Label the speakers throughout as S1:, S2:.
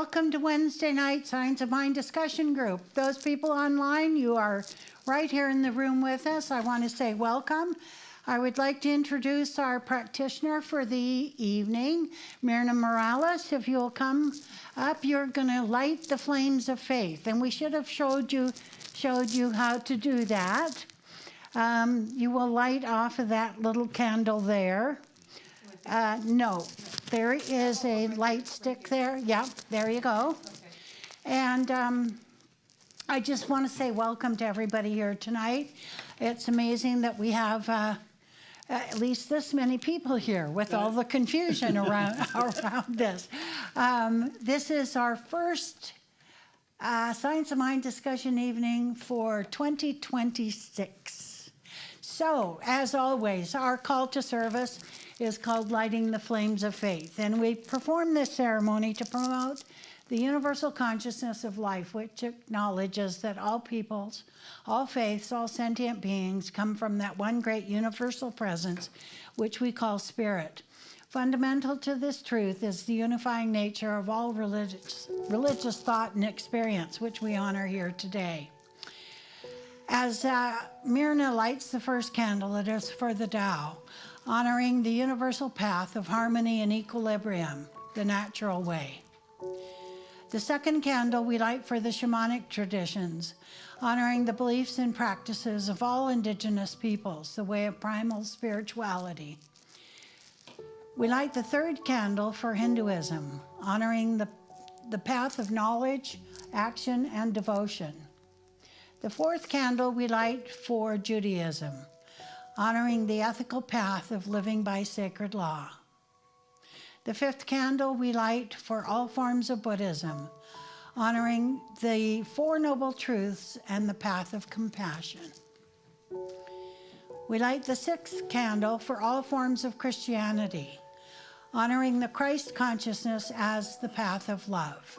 S1: welcome to Wednesday night Science of Mind discussion group. Those people online, you are right here in the room with us. I want to say welcome. I would like to introduce our practitioner for the evening, Maureen and Rev. If you'll come up, you're going to light the flames of faith, and we should have showed you how to do that. You will light off of that little candle there. No, there is a light stick there. Yeah, there you go. Okay. And I just want to say welcome to everybody here tonight. It's amazing that we have at least this many people here with all the confusion around this. This is our first Science of Mind discussion evening for 2026. So, as always, our call to service is called Lighting the Flames of Faith. And we perform this ceremony to promote the universal consciousness of life, which acknowledges that all peoples, all faiths, all sentient beings come from that one great universal presence, which we call spirit. Fundamental to this truth is the unifying nature of all religious thought and experience, which we honor here today. As Myrna lights the first candle, it is for the Tao, honoring the universal path of harmony and equilibrium, the natural way. The second candle we light for the shamanic traditions, honoring the beliefs and practices of all indigenous peoples, the way of primal spirituality. We light the third candle for Hinduism, honoring the path of knowledge, action, and devotion. The fourth candle we light for Judaism, honoring the ethical path of living by sacred law. The fifth candle we light for all forms of Buddhism, honoring the Four Noble Truths and the path of compassion. We light the sixth candle for all forms of Christianity, honoring the Christ consciousness as the path of love.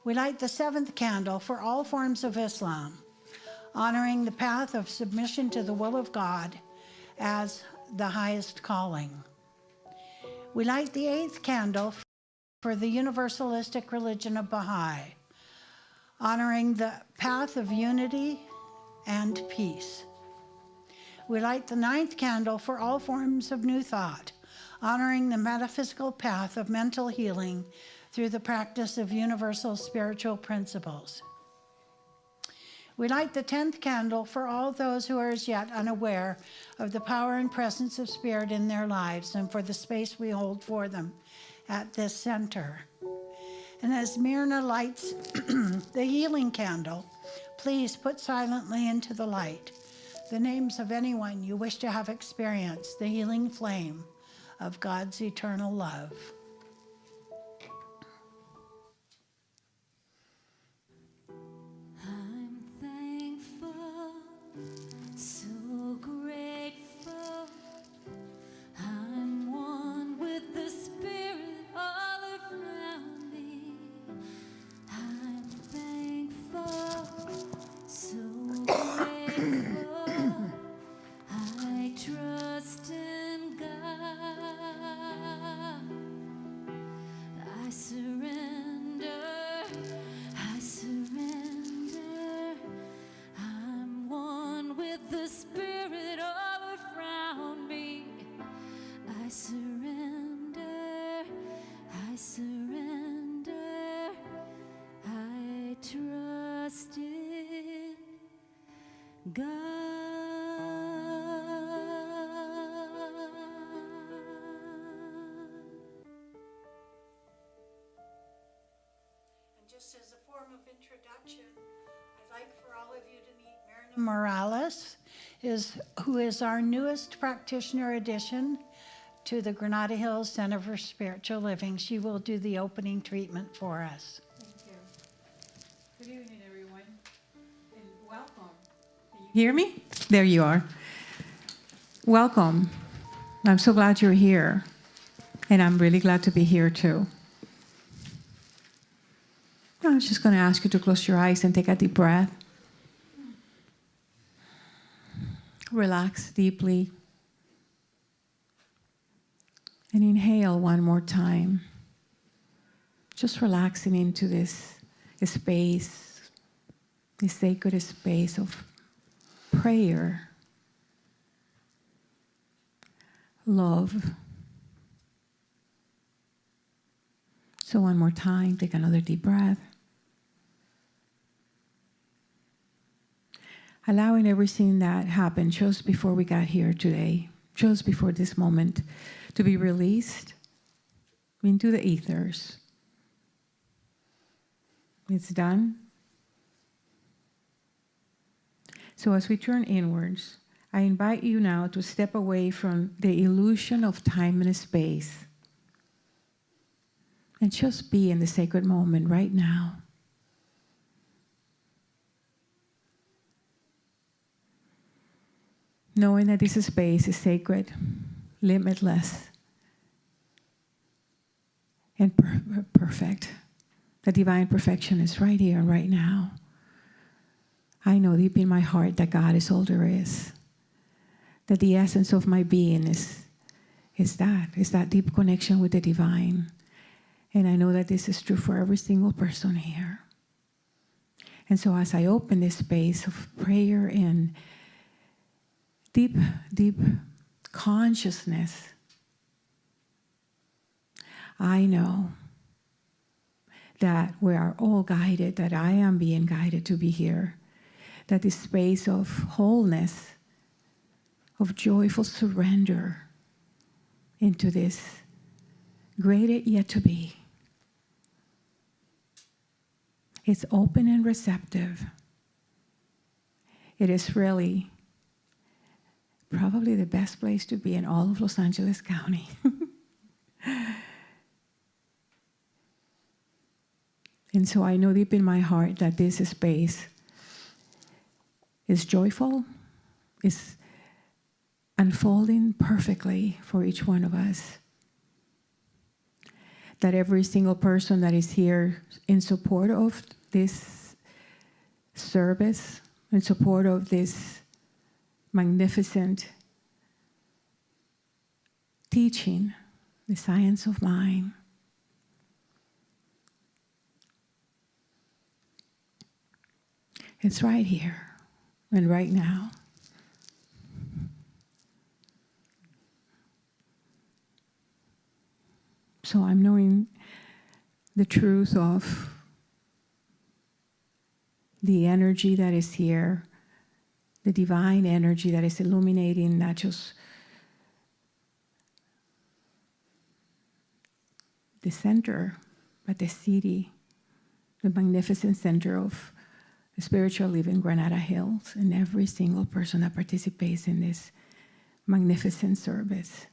S1: We light the seventh candle for all forms of Islam, honoring the path of submission to the will of God as the highest calling. We light the eighth candle for the universalistic religion of Baha'i, honoring the path of unity and peace. We light the ninth candle for all forms of New Thought, honoring the metaphysical path of mental healing through the practice of universal spiritual principles. We light the 10th candle for all those who are as yet unaware of the power and presence of spirit in their lives and for the space we hold for them at this center. And as Myrna lights the healing candle, please put silently into the light the names of anyone you wish to have experienced the healing flame of God's eternal love.
S2: God.
S1: And just as a form of introduction, I'd like for all of you to meet Maureen Morales, who is our newest practitioner addition to the Granada Hills Center for Spiritual Living. She will do the opening treatment for us.
S2: Thank you. Good evening, everyone, and welcome. Hear me? There you are. Welcome. I'm so glad you're here. And I'm really glad to be here too. I was just going to ask you to close your eyes and take a deep breath. Relax deeply. And inhale one more time. just relaxing into this space, this sacred space of prayer, love. So one more time, take another deep breath. Allowing everything that happened just before we got here today, just before this moment, to be released into the ethers. It's done. So as we turn inwards, I invite you now to step away from the illusion of time and space and just be in the sacred moment right now. Knowing that this space is sacred, limitless, and perfect. The divine perfection is right here and right now. I know deep in my heart that God is all there is. That the essence of my being is that deep connection with the divine. And I know that this is true for every single person here. And so as I open this space of prayer and deep, deep consciousness, I know that we are all guided, that I am being guided to be here, that this space of wholeness, of joyful surrender into this greater yet to be, it's open and receptive. It is really probably the best place to be in all of Los Angeles County. And so I know deep in my heart that this space is joyful, is unfolding perfectly for each one of us. That every single person that is here in support of this service, in support of this magnificent teaching, the science of mind, it's right here and right now. So I'm knowing the truth of the energy that is here, the divine energy that is illuminating not just the center, but the city, the magnificent center of the spiritual living Granada Hills, and every single person that participates in this magnificent service.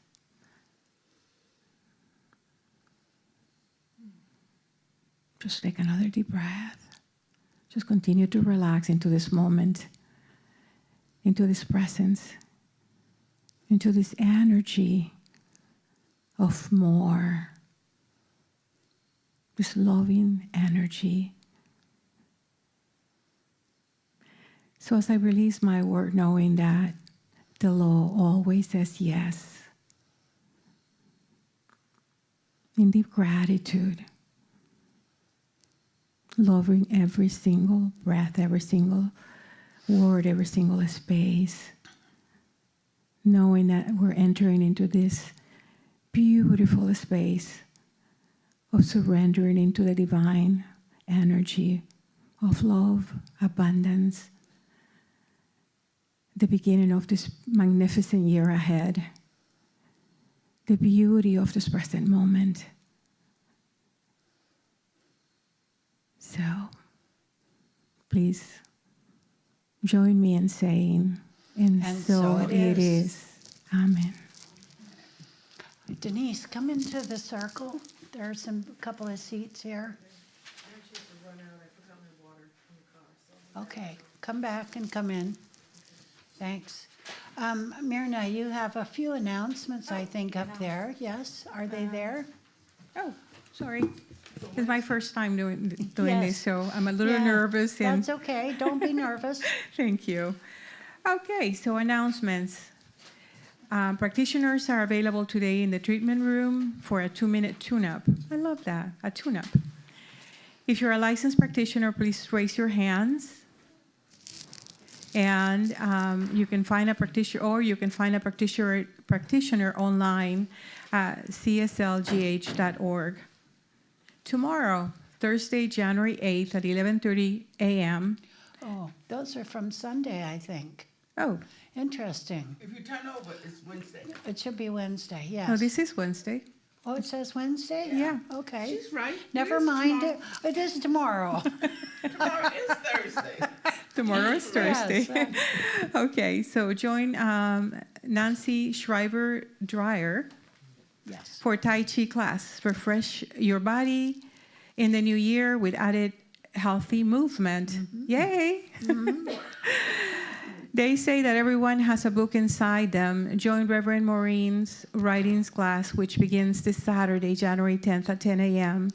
S2: Just take another deep breath. Just continue to relax into this moment, into this presence, into this energy of more, this loving energy. So as I release my word, knowing that the law always says yes, in deep gratitude, loving every single breath, every single word, every single space, knowing that we're entering into this beautiful space of surrendering into the divine energy of love, abundance, the beginning of this magnificent year ahead, the beauty of this present moment. So, please join me in saying, and so it is. Amen.
S1: Denise, come into the circle. There's a couple of seats here. Okay, come back and come in. Thanks. Myrna, you have a few announcements, I think, up there. Yes, are they there?
S2: Oh, sorry. It's my first time doing
S1: Yes.
S2: this, so I'm a little
S1: Yeah,
S2: nervous. And
S1: That's okay. Don't be nervous.
S2: thank you. Okay, so announcements. Practitioners are available today in the treatment room for a 2-minute tune-up. I love that, a tune-up. If you're a licensed practitioner, please raise your hands. And you can find a practitioner, or you can find a practitioner online at cslgh.org. Tomorrow, Thursday, January 8th at 11:30 a.m.
S1: Oh, those are from Sunday, I think.
S2: Oh,
S1: Interesting.
S3: If you turn over, it's Wednesday.
S1: It should be Wednesday, yes.
S2: no, this is Wednesday.
S1: Oh, it says Wednesday?
S2: Yeah.
S1: Okay.
S3: She's right.
S1: Never
S3: It is
S1: mind.
S3: tomorrow.
S1: It is tomorrow.
S3: Tomorrow is Thursday.
S2: Tomorrow is Thursday.
S1: Yes.
S2: Okay, so join Nancy Schreiber-Dreyer
S1: Yes.
S2: for Tai Chi class. Refresh your body in the new year with added healthy movement. Yay! They say that everyone has a book inside them. Join Reverend Maureen's writings class, which begins this Saturday, January 10th at 10 a.m.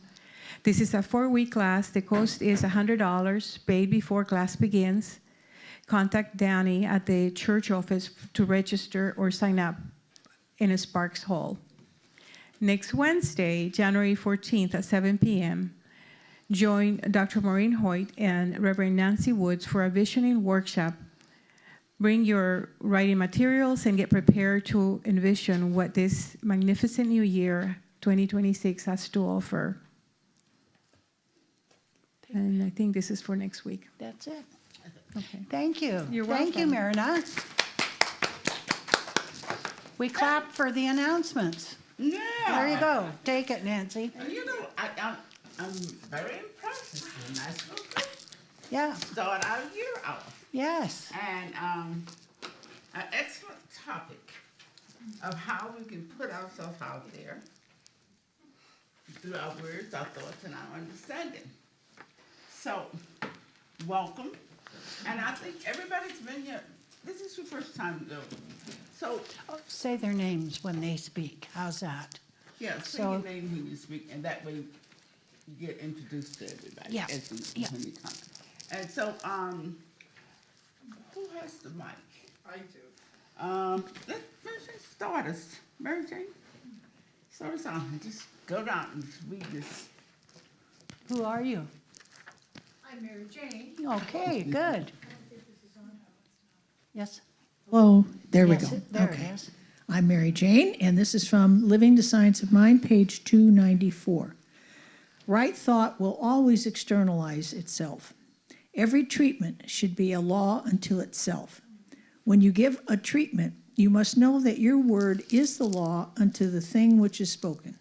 S2: This is a 4-week class. The cost is $100, paid before class begins. Contact Danny at the church office to register or sign up in a Sparks Hall. Next Wednesday, January 14th at 7 p.m., join Dr. Maureen Hoyt and Reverend Nancy Woods for a visioning workshop. Bring your writing materials and get prepared to envision what this magnificent new year, 2026, has to offer. And I think this is for next week.
S1: That's it.
S2: Okay.
S1: Thank you.
S2: You're
S1: Thank you,
S2: welcome.
S1: Marina. We clap for the announcements.
S3: Yeah.
S1: There you go. Take it, Nancy.
S3: And you know, I'm very impressed. It's a nice little thing.
S1: Yeah.
S3: Start our year off.
S1: Yes.
S3: And an excellent topic of how we can put ourselves out there through our words, our thoughts, and our understanding. So, welcome. And I think everybody's been here. This is your first time, though. So,
S1: Oh, say their names when they speak. How's that?
S3: yeah, say
S1: So-
S3: your name when you speak, and that way you get introduced to everybody
S1: Yes,
S3: as
S1: yeah.
S3: when you come. And so, who has the mic?
S4: I do.
S3: Let Mary Jane start us. Mary Jane, start us on. And just go down and just read this.
S1: Who are you?
S4: I'm Mary Jane.
S1: Okay, good. Yes?
S5: Hello, there we
S1: Yes,
S5: go.
S1: There
S5: Okay.
S1: it is.
S5: I'm Mary Jane, and this is from Living the Science of Mind, page 294. Right thought will always externalize itself. Every treatment should be a law unto itself. When you give a treatment, you must know that your word is the law unto the thing which is spoken.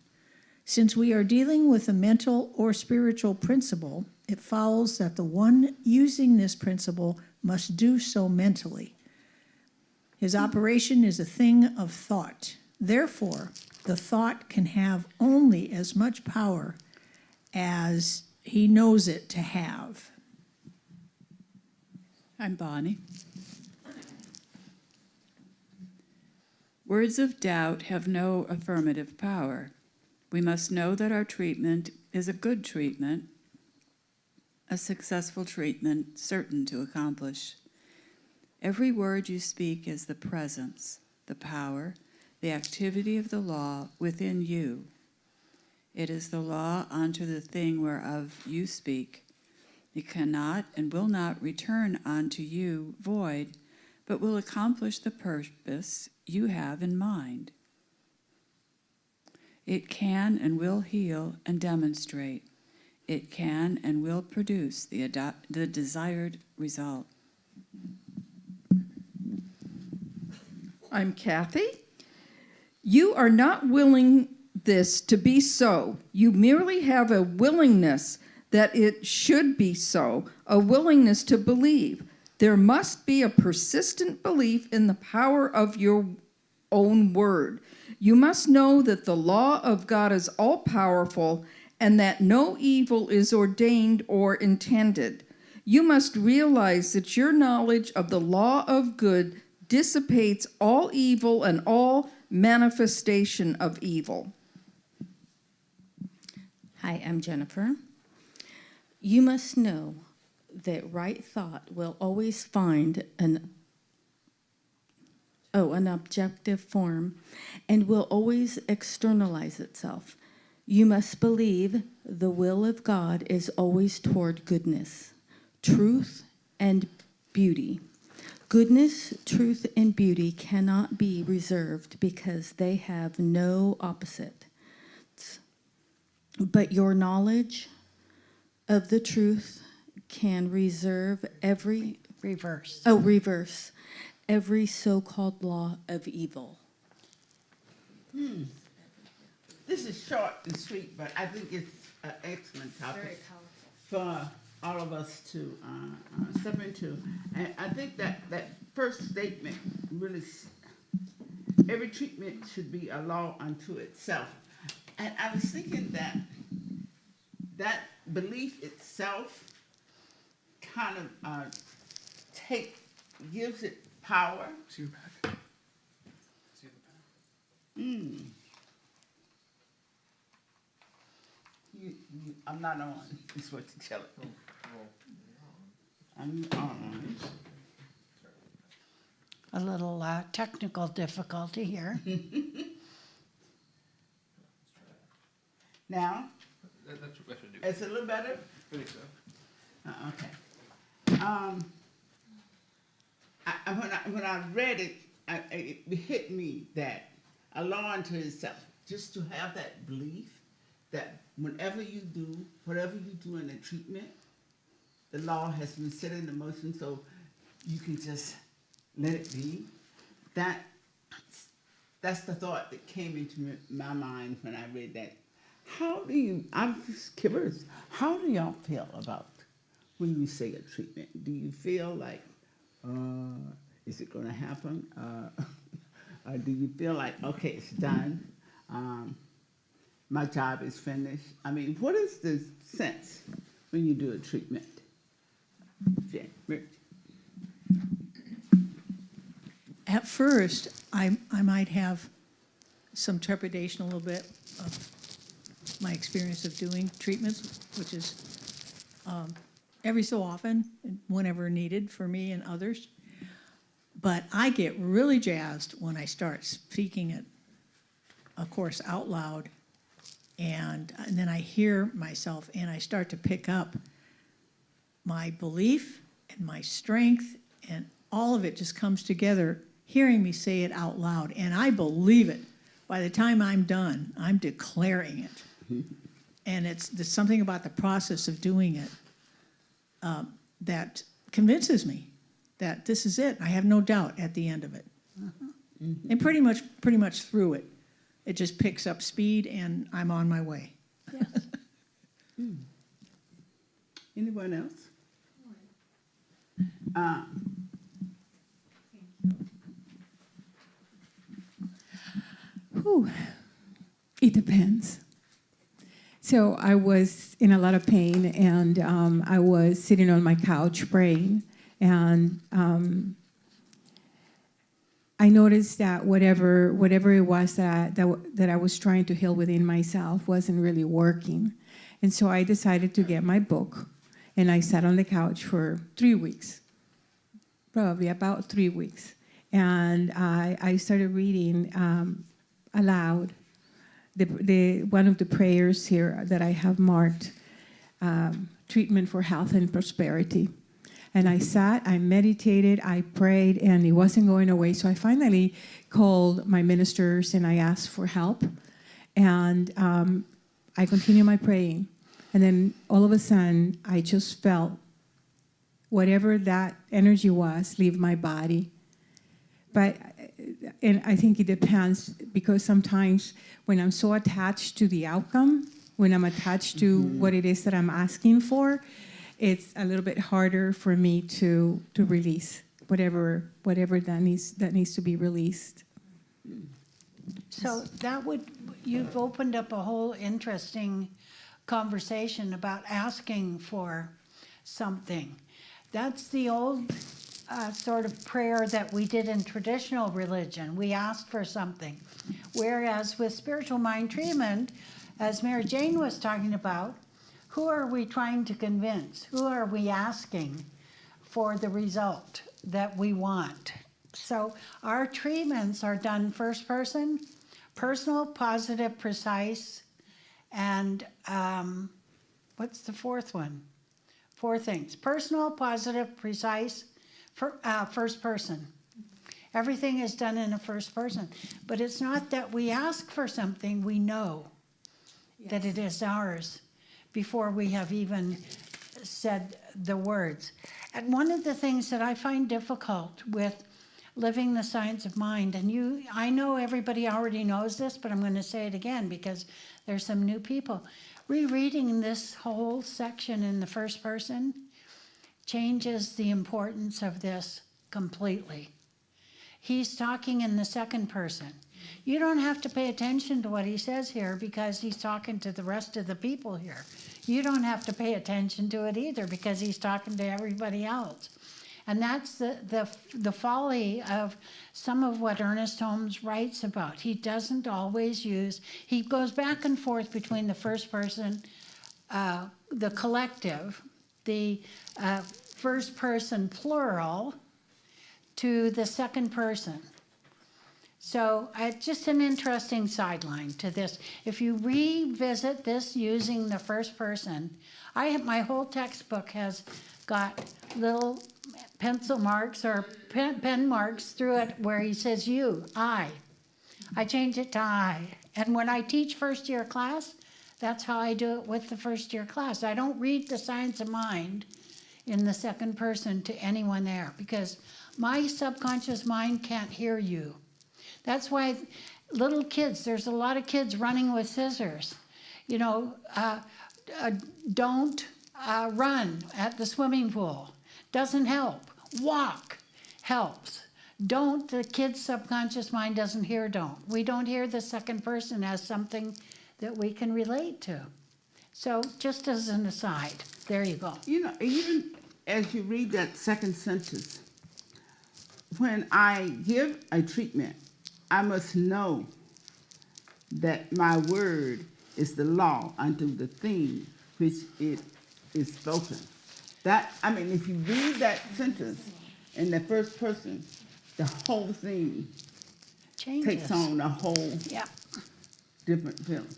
S5: Since we are dealing with a mental or spiritual principle, it follows that the one using this principle must do so mentally. His operation is a thing of thought. Therefore, the thought can have only as much power as he knows it to have.
S6: I'm Bonnie. Words of doubt have no affirmative power. We must know that our treatment is a good treatment, a successful treatment, certain to accomplish. Every word you speak is the presence, the power, the activity of the law within you. It is the law unto the thing whereof you speak. It cannot and will not return unto you void, but will accomplish the purpose you have in mind. It can and will heal and demonstrate. It can and will produce the desired result.
S7: I'm Kathy. You are not willing this to be so. You merely have a willingness that it should be so, a willingness to believe. There must be a persistent belief in the power of your own word. You must know that the law of God is all-powerful and that no evil is ordained or intended. You must realize that your knowledge of the law of good dissipates all evil and all manifestation of evil.
S8: Hi, I'm Jennifer. You must know that right thought will always find an objective form, and will always externalize itself. You must believe the will of God is always toward goodness, truth, and beauty. Goodness, truth, and beauty cannot be reserved because they have no opposite. But your knowledge of the truth can reverse every so-called law of evil.
S3: This is short and sweet, but I think it's an excellent topic for all of us to step into. And I think that first statement really, every treatment should be a law unto itself. And I was thinking that belief itself kind of gives it power. I'm not on, is what you tell it. I'm on.
S1: A little technical difficulty here.
S3: Now,
S9: That should do.
S3: it's a little better?
S9: I think so.
S3: Okay. When I read it, it hit me that a law unto itself, just to have that belief that whenever you do, whatever you do in the treatment, the law has been set into motion, so you can just let it be. That's the thought that came into my mind when I read that. I'm just curious, how do y'all feel about when you say a treatment? Do you feel like, is it going to happen? Or do you feel like, okay, it's done? My job is finished. I mean, what is the sense when you do a treatment?
S5: At first, I might have some trepidation a little bit of my experience of doing treatments, which is every so often, whenever needed for me and others. But I get really jazzed when I start speaking it, of course, out loud, and then I hear myself and I start to pick up my belief and my strength, and all of it just comes together hearing me say it out loud, and I believe it. By the time I'm done, I'm declaring it. And there's something about the process of doing it that convinces me that this is it. I have no doubt at the end of it. And pretty much through it, it just picks up speed, and I'm on my way.
S3: Anyone else?
S2: Whew. It depends. So I was in a lot of pain, and I was sitting on my couch praying, and I noticed that whatever it was that I was trying to heal within myself wasn't really working. And so I decided to get my book, and I sat on the couch for 3 weeks, probably about 3 weeks. And I started reading aloud the one of the prayers here that I have marked, treatment for health and prosperity. And I sat, I meditated, I prayed, and it wasn't going away. So I finally called my ministers and I asked for help. And I continued my praying. And then all of a sudden, I just felt whatever that energy was leave my body. And I think it depends, because sometimes when I'm so attached to the outcome, when I'm attached to what it is that I'm asking for, it's a little bit harder for me to release whatever that needs to be released.
S1: So you've opened up a whole interesting conversation about asking for something. That's the old sort of prayer that we did in traditional religion. We asked for something. Whereas with spiritual mind treatment, as Mary Jane was talking about, who are we trying to convince? Who are we asking for the result that we want? So our treatments are done first person, personal, positive, precise, and what's the fourth one? 4 things: personal, positive, precise, first person. Everything is done in a first person. But it's not that we ask for something, we know that it is ours before we have even said the words. And one of the things that I find difficult with living the science of mind, and I know everybody already knows this, but I'm going to say it again because there's some new people. Rereading this whole section in the first person changes the importance of this completely. He's talking in the second person. You don't have to pay attention to what he says here because he's talking to the rest of the people here. You don't have to pay attention to it either because he's talking to everybody else. And that's the folly of some of what Ernest Holmes writes about. He doesn't always he goes back and forth between the first person, the collective, the first person plural, to the second person. So just an interesting sideline to this. If you revisit this using the first person, my whole textbook has got little pencil marks or pen marks through it where he says you, I change it to I. And when I teach first year class, that's how I do it with the first year class. I don't read the science of mind in the second person to anyone there because my subconscious mind can't hear you. That's why little kids, there's a lot of kids running with scissors. You know, don't run at the swimming pool. Doesn't help. Walk helps. Don't, the kid's subconscious mind doesn't hear don't. We don't hear the second person as something that we can relate to. So just as an aside, there you go.
S3: You know, even as you read that second sentence, when I give a treatment, I must know that my word is the law unto the thing which it is spoken. If you read that sentence in the first person, the whole thing
S1: Changes.
S3: takes on a whole
S1: Yep.
S3: different feeling.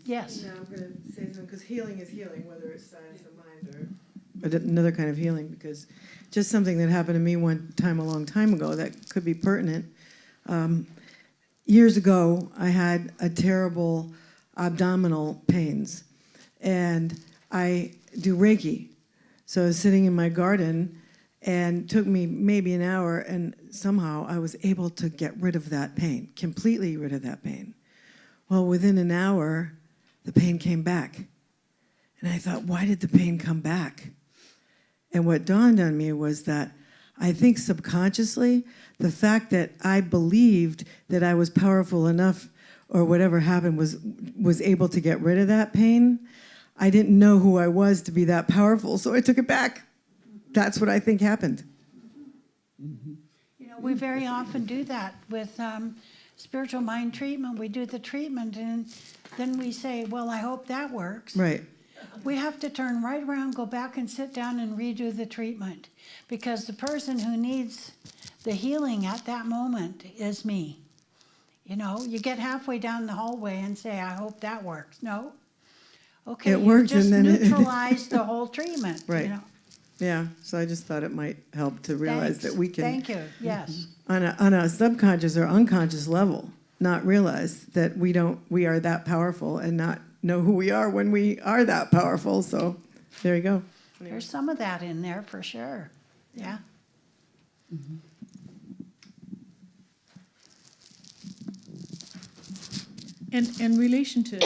S1: Yes.
S4: Now I'm going to say something, because healing is healing, whether it's science of mind or...
S9: But another kind of healing, because just something that happened to me one time a long time ago that could be pertinent. Years ago, I had a terrible abdominal pains, and I do Reiki. So I was sitting in my garden, and it took me maybe an hour, and somehow I was able to get rid of that pain, completely rid of that pain. Well, within an hour, the pain came back. And I thought, why did the pain come back? And what dawned on me was that I think subconsciously, the fact that I believed that I was powerful enough or whatever happened was able to get rid of that pain, I didn't know who I was to be that powerful, so I took it back. That's what I think happened.
S1: You know, we very often do that with spiritual mind treatment. We do the treatment and then we say, well, I hope that works.
S9: Right.
S1: We have to turn right around, go back and sit down and redo the treatment because the person who needs the healing at that moment is me. You know, you get halfway down the hallway and say, I hope that works. No. Okay,
S9: It
S1: you
S9: worked,
S1: just
S9: and then it-
S1: neutralized the whole treatment.
S9: Right.
S1: You know?
S9: Yeah, so I just thought it might help to realize
S1: Thanks.
S9: that we can,
S1: Thank you, yes.
S9: on a subconscious or unconscious level, not realize that we are that powerful and not know who we are when we are that powerful. So there you go.
S1: There's some of that in there for sure, yeah.
S5: And in relation to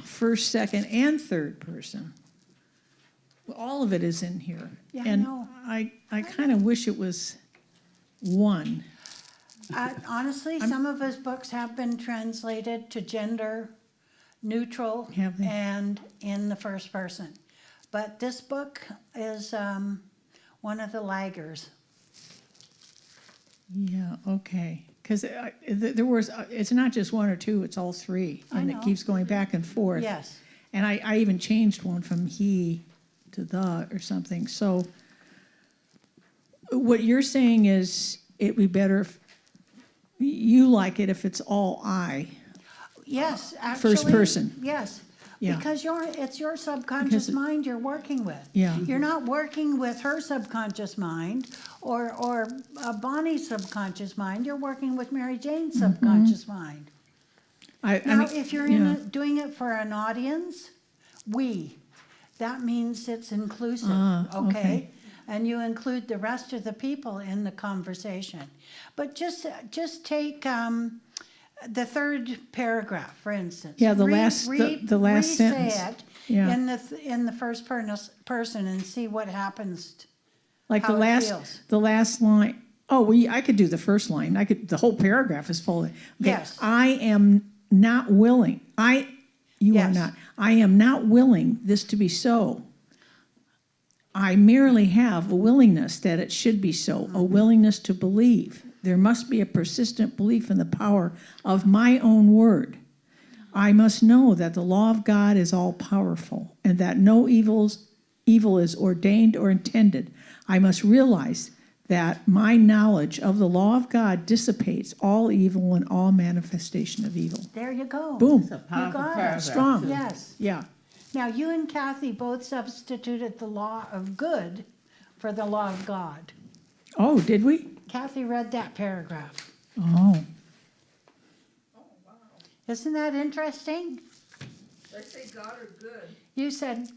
S5: first, second, and third person, all of it is in here.
S1: Yeah, I
S5: And
S1: know.
S5: I kind of wish it was one.
S1: Honestly, some of his books have been translated to gender neutral
S5: Have they?
S1: and in the first person. But this book is one of the laggers.
S5: Yeah, okay. Because there was, it's not just one or two, it's all three.
S1: I
S5: And
S1: know.
S5: it keeps going back and forth.
S1: Yes.
S5: And I even changed one from he to the or something. So what you're saying is it'd be better if you like it if it's all I.
S1: Yes, actually.
S5: First person.
S1: Yes.
S5: Yeah.
S1: Because it's your subconscious mind you're working with.
S5: Yeah.
S1: You're not working with her subconscious mind or Bonnie's subconscious mind. You're working with Mary Jane's subconscious mind.
S5: I
S1: Now,
S5: mean,
S1: if you're
S5: yeah.
S1: doing it for an audience, that means it's inclusive,
S5: okay.
S1: And you include the rest of the people in the conversation. But just take the third paragraph, for instance.
S5: Yeah, the last sentence.
S1: Say it
S5: Yeah.
S1: in the first person and see what happens.
S5: Like
S1: how it feels.
S5: the last line. Oh, I could do the first line. The whole paragraph is full of, okay,
S1: Yes.
S5: I am not willing. You are
S1: Yes.
S5: not. I am not willing this to be so. I merely have a willingness that it should be so, a willingness to believe. There must be a persistent belief in the power of my own word. I must know that the law of God is all powerful and that no evil is ordained or intended. I must realize that my knowledge of the law of God dissipates all evil and all manifestation of evil.
S1: There you go.
S5: Boom.
S3: It's a powerful
S1: got it.
S3: paragraph,
S5: Strong.
S3: too.
S1: Yes.
S5: Yeah.
S1: Now, you and Kathy both substituted the law of good for the law of God.
S5: Oh, did we?
S1: Kathy read that paragraph.
S5: Oh.
S1: Isn't that interesting?
S4: I say God or good?
S1: You said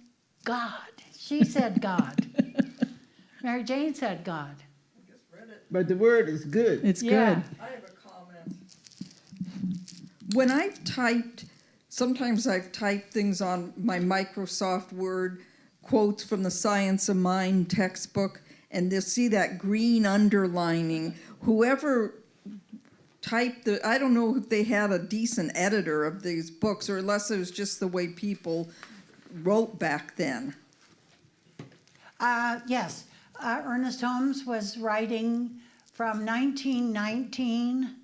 S1: God. She said God. Mary Jane said God.
S4: I just read it.
S3: But the word is good.
S5: It's
S1: Yeah.
S5: good.
S4: I have a comment.
S7: When I've typed, sometimes I've typed things on my Microsoft Word, quotes from the Science of Mind textbook, and they'll see that green underlining. Whoever typed I don't know if they had a decent editor of these books, or unless it was just the way people wrote back then.
S1: Yes. Ernest Holmes was writing from 1919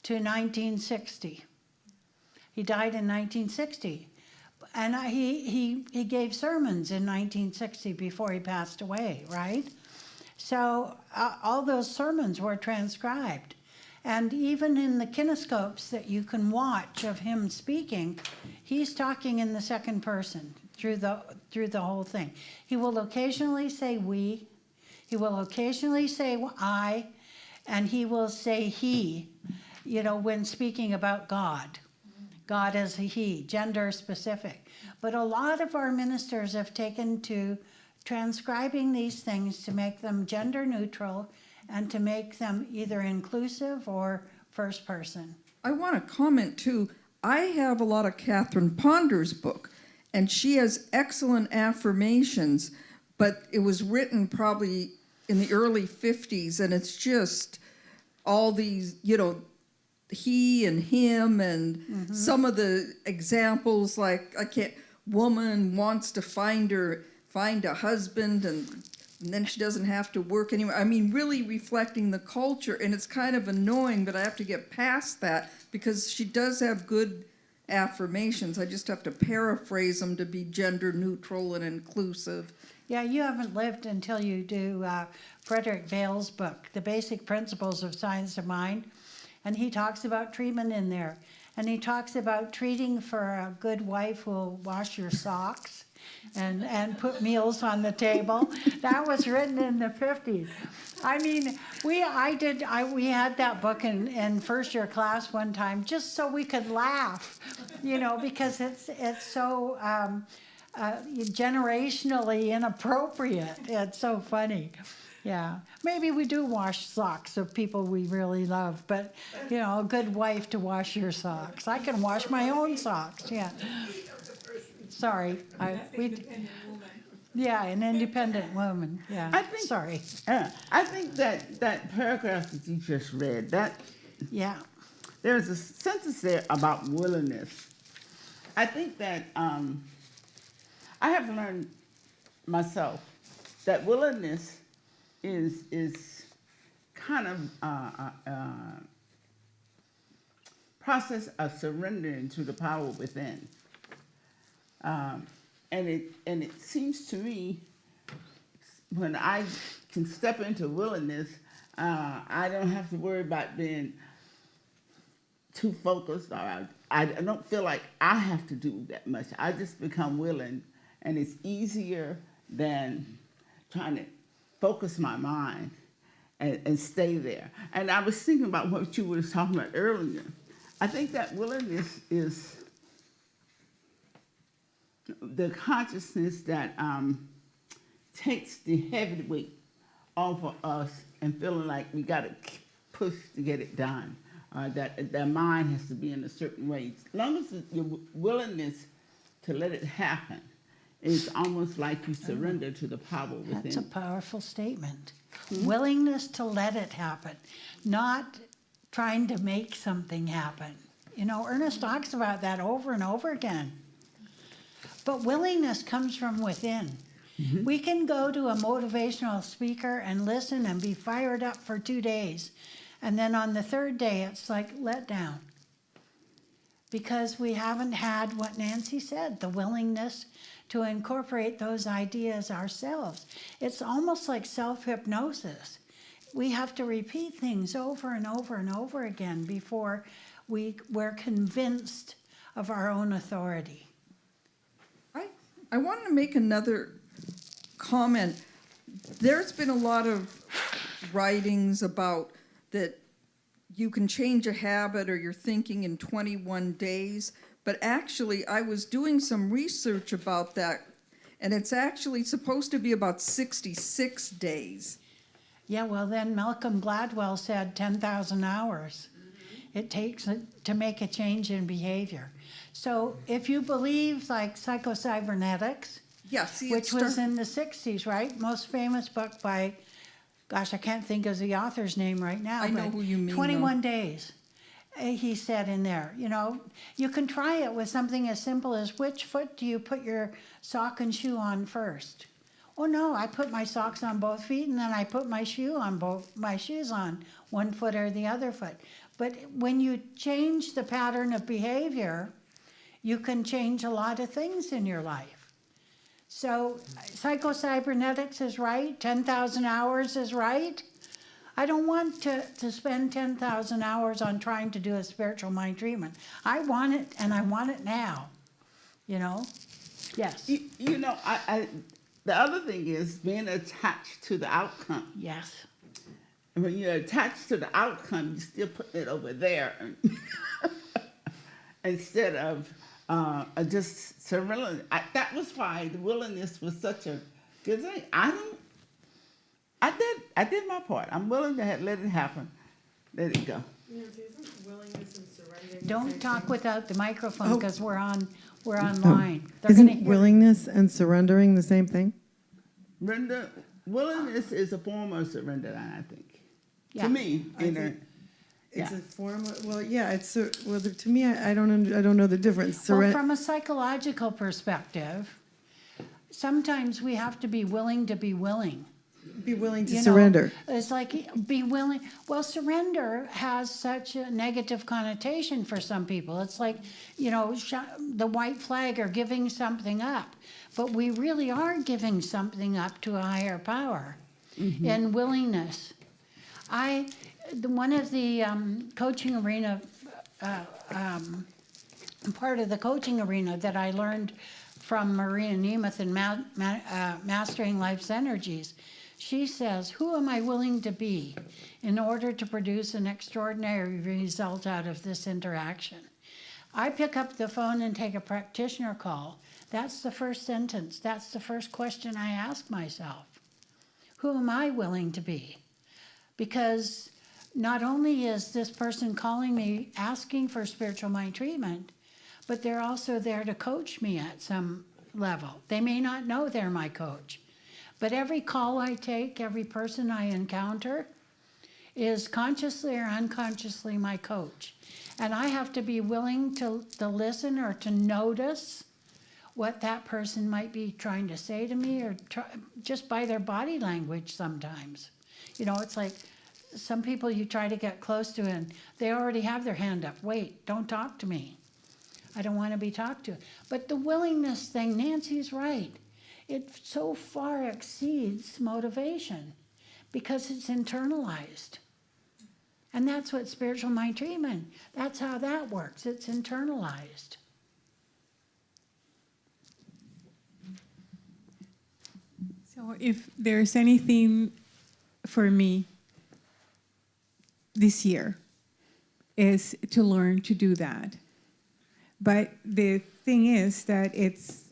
S1: to 1960. He died in 1960. And he gave sermons in 1960 before he passed away, right? So all those sermons were transcribed. And even in the kinescopes that you can watch of him speaking, he's talking in the second person through the whole thing. He will occasionally say we, he will occasionally say I, and he will say he, when speaking about God. God as a he, gender specific. But a lot of our ministers have taken to transcribing these things to make them gender neutral and to make them either inclusive or first person.
S7: I want to comment too. I have a lot of Catherine Ponder's book, and she has excellent affirmations, but it was written probably in the early 50s, and it's just all these, he and him, and some of the examples like woman wants to find a husband, and then she doesn't have to work anymore. I mean, really reflecting the culture, and it's kind of annoying, but I have to get past that because she does have good affirmations. I just have to paraphrase them to be gender neutral and inclusive.
S1: Yeah, you haven't lived until you do Frederick Vail's book, The Basic Principles of Science of Mind, and he talks about treatment in there. And he talks about treating for a good wife who will wash your socks and put meals on the table. That was written in the 50s. I mean, we had that book in first year class one time just so we could laugh, because it's so generationally inappropriate. It's so funny. Yeah, maybe we do wash socks of people we really love, but, a good wife to wash your socks. I can wash my own socks, yeah. Sorry. Yeah, an independent woman, yeah. Sorry.
S3: I think that paragraph that you just read,
S1: Yeah.
S3: there's a sentence there about willingness. I think that I have learned myself that willingness is kind of a process of surrendering to the power within. And it seems to me, when I can step into willingness, I don't have to worry about being too focused, or I don't feel like I have to do that much. I just become willing, and it's easier than trying to focus my mind and stay there. And I was thinking about what you were talking about earlier. I think that willingness is the consciousness that takes the heavy weight off of us and feeling like we got to push to get it done. That their mind has to be in a certain way. As long as your willingness to let it happen, it's almost like you surrender to the power within.
S1: That's a powerful statement. Willingness to let it happen, not trying to make something happen. You know, Ernest talks about that over and over again. But willingness comes from within. We can go to a motivational speaker and listen and be fired up for 2 days. And then on the third day, it's like let down. Because we haven't had what Nancy said, the willingness to incorporate those ideas ourselves. It's almost like self-hypnosis. We have to repeat things over and over and over again before we're convinced of our own authority.
S7: I wanted to make another comment. There's been a lot of writings about that you can change a habit or your thinking in 21 days, but actually I was doing some research about that, and it's actually supposed to be about 66 days.
S1: Yeah, well then Malcolm Gladwell said 10,000 hours it takes to make a change in behavior. So if you believe like psychocybernetics,
S7: Yeah, see,
S1: which was in the 60s, right? Most famous book by, gosh, I can't think of the author's name right now.
S7: I know
S1: but
S7: who you mean,
S1: 21 days, he said in there. You know, you can try it with something as simple as which foot do you put your sock and shoe on first? Oh no, I put my socks on both feet and then I put my shoes on one foot or the other foot. But when you change the pattern of behavior, you can change a lot of things in your life. So psychocybernetics is right, 10,000 hours is right. I don't want to spend 10,000 hours on trying to do a spiritual mind treatment. I want it, and I want it now, you know? Yes.
S3: You know, the other thing is being attached to the outcome.
S1: Yes.
S3: And when you're attached to the outcome, you still put it over there instead of just surrendering. That was why the willingness was such a good thing. I did my part. I'm willing to let it happen. Let it go.
S4: Nancy, isn't willingness and surrendering the
S1: Don't
S4: same
S1: talk
S4: thing?
S1: without the microphone
S9: Oh.
S1: because we're online. They're gonna
S9: Isn't
S1: hear.
S9: willingness and surrendering the same thing?
S3: Willingness is a form of surrender, I think.
S1: Yeah.
S3: To me,
S9: I
S3: you know,
S9: think It's
S3: yeah.
S9: a form of, well, yeah, to me, I don't know the difference.
S1: Well, from a psychological perspective, sometimes we have to be willing to be willing.
S9: Be willing to
S1: You know,
S9: surrender.
S1: It's like be willing. Well, surrender has such a negative connotation for some people. It's like, you know, the white flag or giving something up. But we really are giving something up to a higher power in willingness. One of the coaching arena, part of the coaching arena that I learned from Maureen and Rev in Mastering Life's Energies, she says, who am I willing to be in order to produce an extraordinary result out of this interaction? I pick up the phone and take a practitioner call. That's the first sentence. That's the first question I ask myself. Who am I willing to be? Because not only is this person calling me asking for spiritual mind treatment, but they're also there to coach me at some level. They may not know they're my coach, but every call I take, every person I encounter is consciously or unconsciously my coach. And I have to be willing to listen or to notice what that person might be trying to say to me, or just by their body language sometimes. You know, it's like some people you try to get close to and they already have their hand up. Wait, don't talk to me. I don't want to be talked to. But the willingness thing, Nancy's right. It so far exceeds motivation. because it's internalized. And that's what spiritual mind treatment, that's how that works. It's internalized.
S2: So if there's anything for me this year, is to learn to do that. But the thing is that it's,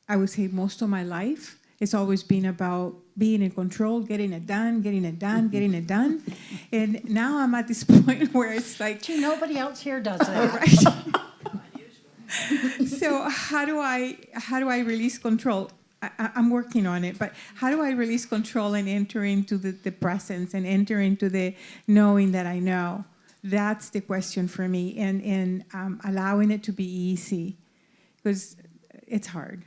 S2: I would say most of my life, it's always been about being in control, getting it done, getting it done, getting it done. And now I'm at this point where it's like,
S1: Gee, nobody else here does that.
S2: right? So how do I release control? I'm working on it, but how do I release control and enter into the presence and enter into the knowing that I know? That's the question for me, and allowing it to be easy, because it's hard.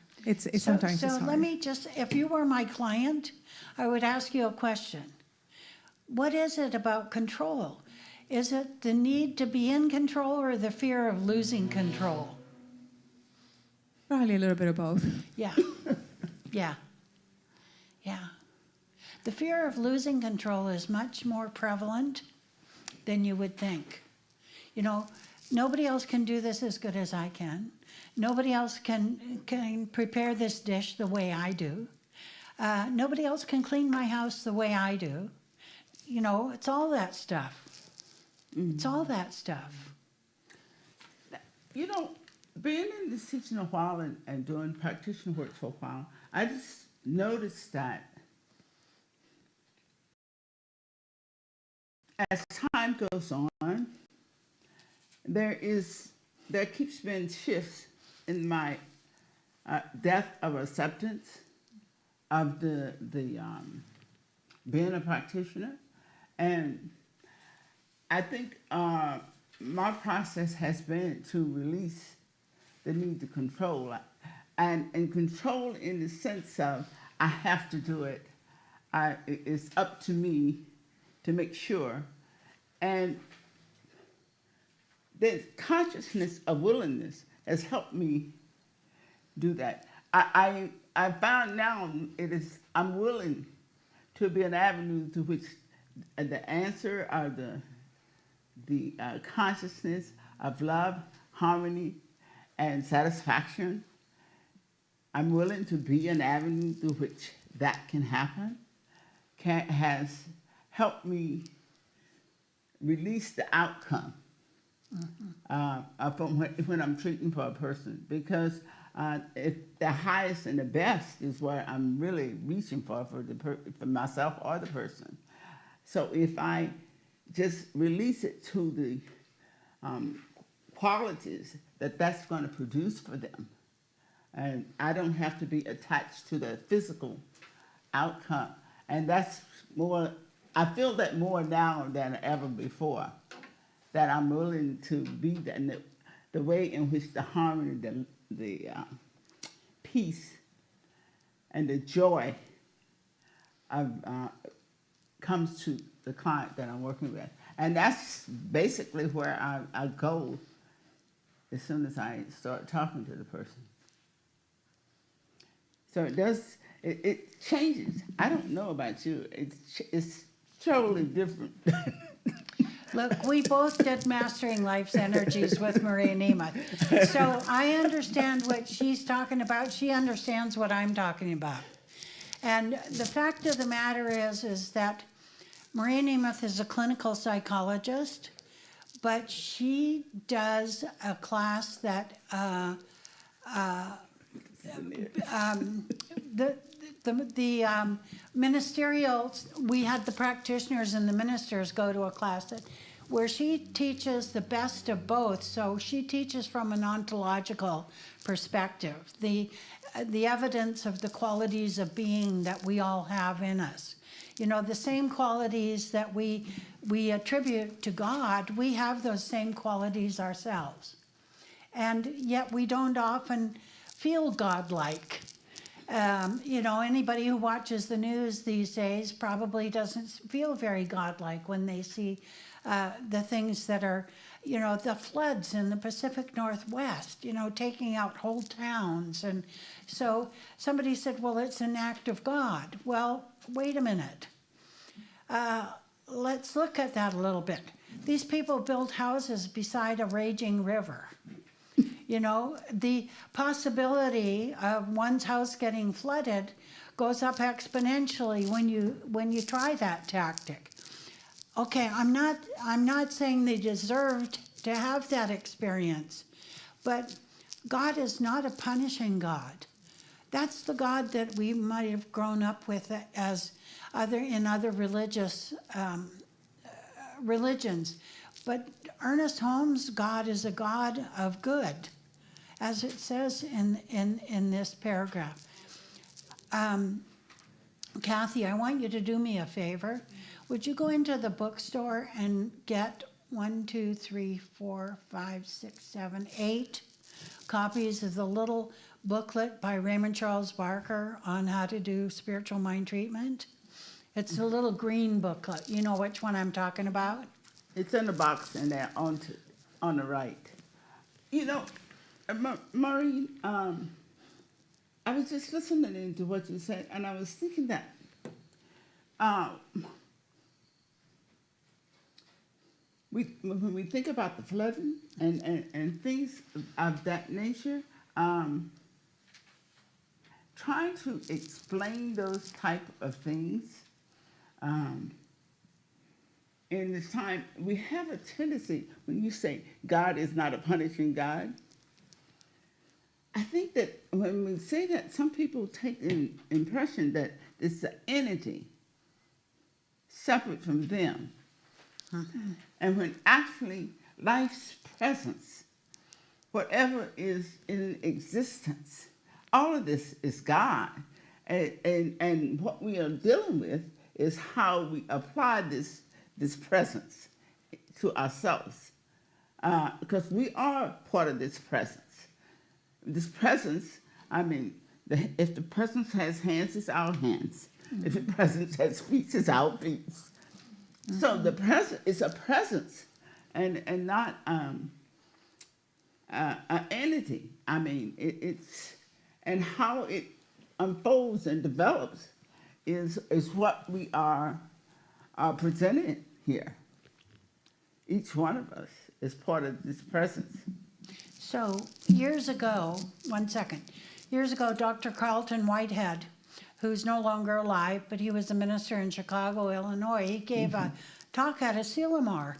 S2: Sometimes
S1: So
S2: it's hard.
S1: let me just, if you were my client, I would ask you a question. What is it about control? Is it the need to be in control or the fear of losing control?
S2: Probably a little bit of both.
S1: Yeah, yeah, yeah. The fear of losing control is much more prevalent than you would think. You know, nobody else can do this as good as I can. Nobody else can prepare this dish the way I do. Nobody else can clean my house the way I do. You know, it's all that stuff. It's all that stuff.
S3: You know, being in this teaching a while and doing practitioner work for a while, I just noticed that as time goes on, there keeps being shifts in my depth of acceptance of the being a practitioner, and I think my process has been to release the need to control, and control in the sense of I have to do it. It's up to me to make sure, and the consciousness of willingness has helped me do that. I found now I'm willing to be an avenue through which the answer or the consciousness of love, harmony, and satisfaction. I'm willing to be an avenue through which that can happen. Has helped me release the outcome from when I'm treating for a person, because if the highest and the best is what I'm really reaching for myself or the person. So if I just release it to the qualities that's going to produce for them, and I don't have to be attached to the physical outcome, and that's more. I feel that more now than ever before, that I'm willing to be that, and the way in which the harmony, the peace, and the joy comes to the client that I'm working with. And that's basically where I go as soon as I start talking to the person. So it changes. I don't know about you. It's totally different.
S1: Look, we both did Mastering Life's Energies with Maureen and Rev. So I understand what she's talking about. She understands what I'm talking about. And the fact of the matter is that Maureen and Rev is a clinical psychologist, but she does a class that the ministerial, we had the practitioners and the ministers go to a class where she teaches the best of both. So she teaches from an ontological perspective, the evidence of the qualities of being that we all have in us. You know, the same qualities that we attribute to God, we have those same qualities ourselves. And yet we don't often feel godlike. You know, anybody who watches the news these days probably doesn't feel very godlike when they see the things that are, you know, the floods in the Pacific Northwest, you know, taking out whole towns. And so somebody said, well, it's an act of God. Well, wait a minute. Let's look at that a little bit. These people built houses beside a raging river. You know, the possibility of one's house getting flooded goes up exponentially when you try that tactic. Okay, I'm not saying they deserved to have that experience, but God is not a punishing God. That's the God that we might have grown up with as in other religious religions. But Ernest Holmes' God is a God of good, as it says in this paragraph. Kathy, I want you to do me a favor. Would you go into the bookstore and get 8 copies of the little booklet by Raymond Charles Barker on how to do spiritual mind treatment? It's a little green booklet. You know which one I'm talking about?
S3: It's in the box in there on the right. You know, Maureen, I was just listening to what you said, and I was thinking that when we think about the flooding and things of that nature, trying to explain those type of things in this time, we have a tendency, when you say God is not a punishing God, I think that when we say that, some people take the impression that it's an entity separate from them. Mm-hmm. And when actually life's presence, whatever is in existence, all of this is God. And what we are dealing with is how we apply this presence to ourselves. Because we are part of this presence. This presence, I mean, if the presence has hands, it's our hands. Mm-hmm. If the presence has feet, it's our feet. Mm-hmm. So the presence is a presence and not an entity. I mean, it's, and how it unfolds and develops is what we are presenting here. Each one of us is part of this presence.
S1: So years ago, Dr. Carlton Whitehead, who's no longer alive, but he was a minister in Chicago, Illinois, he gave a talk at a Silomar.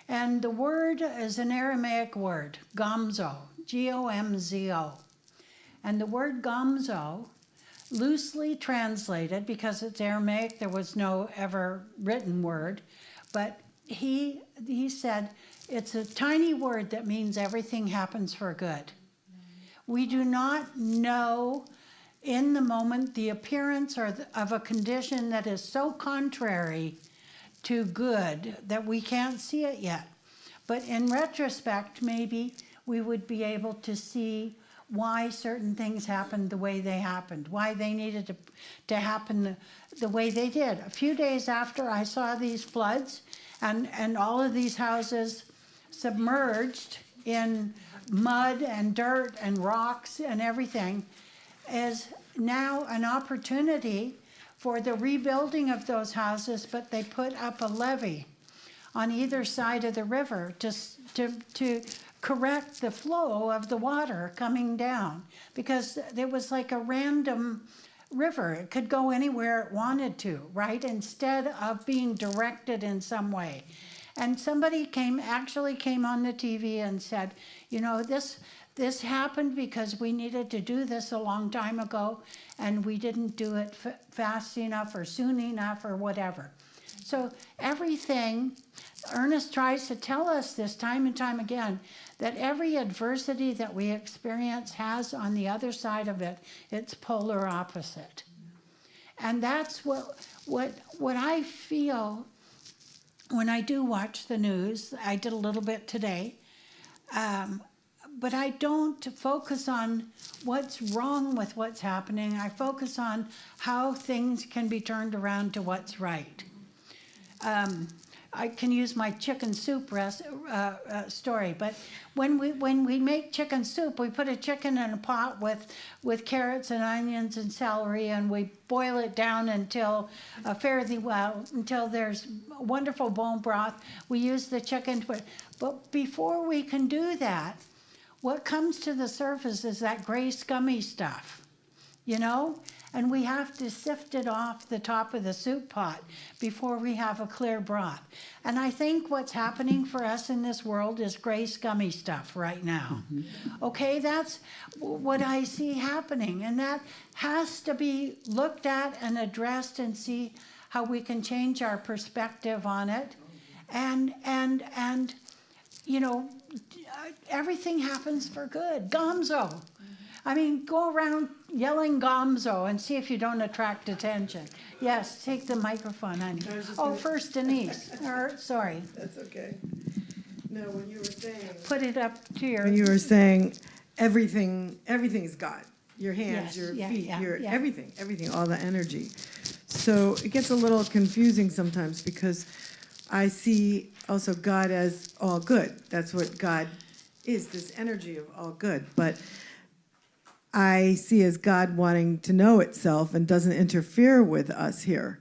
S1: And the word is an Aramaic word, gomzo, G-O-M-Z-O. And the word gomzo, loosely translated, because it's Aramaic, there was no ever written word, but he said, it's a tiny word that means everything happens for good. We do not know in the moment the appearance of a condition that is so contrary to good that we can't see it yet. But in retrospect, maybe we would be able to see why certain things happened the way they happened, why they needed to happen the way they did. A few days after I saw these floods and all of these houses submerged in mud and dirt and rocks and everything, is now an opportunity for the rebuilding of those houses, but they put up a levee on either side of the river to correct the flow of the water coming down, because there was like a random river. It could go anywhere it wanted to, right? Instead of being directed in some way. And somebody actually came on the TV and said, you know, this happened because we needed to do this a long time ago, and we didn't do it fast enough or soon enough or whatever. So everything, Ernest tries to tell us this time and time again, that every adversity that we experience has on the other side of it its polar opposite. And that's what I feel when I do watch the news. I did a little bit today. But I don't focus on what's wrong with what's happening. I focus on how things can be turned around to what's right. I can use my chicken soup story, but when we make chicken soup, we put a chicken in a pot with carrots and onions and celery, and we boil it down until until there's wonderful bone broth. We use the chicken, but before we can do that, what comes to the surface is that gray scummy stuff, you know? And we have to sift it off the top of the soup pot before we have a clear broth. And I think what's happening for us in this world is gray scummy stuff right now. Okay, that's what I see happening, and that has to be looked at and addressed and see how we can change our perspective on it. And you know, everything happens for good. Gomzo. I mean, go around yelling Gomzo and see if you don't attract attention. Yes, take the microphone, honey. Oh, first Denise. Sorry.
S9: That's okay. No, when you were saying.
S1: Put it up to your.
S9: When you were saying everything is God. Your hands,
S1: Yes,
S9: your
S1: yeah,
S9: feet,
S1: yeah,
S9: your
S1: yeah.
S9: everything, all the energy. So it gets a little confusing sometimes because I see also God as all good. That's what God is, this energy of all good. But I see as God wanting to know itself and doesn't interfere with us here.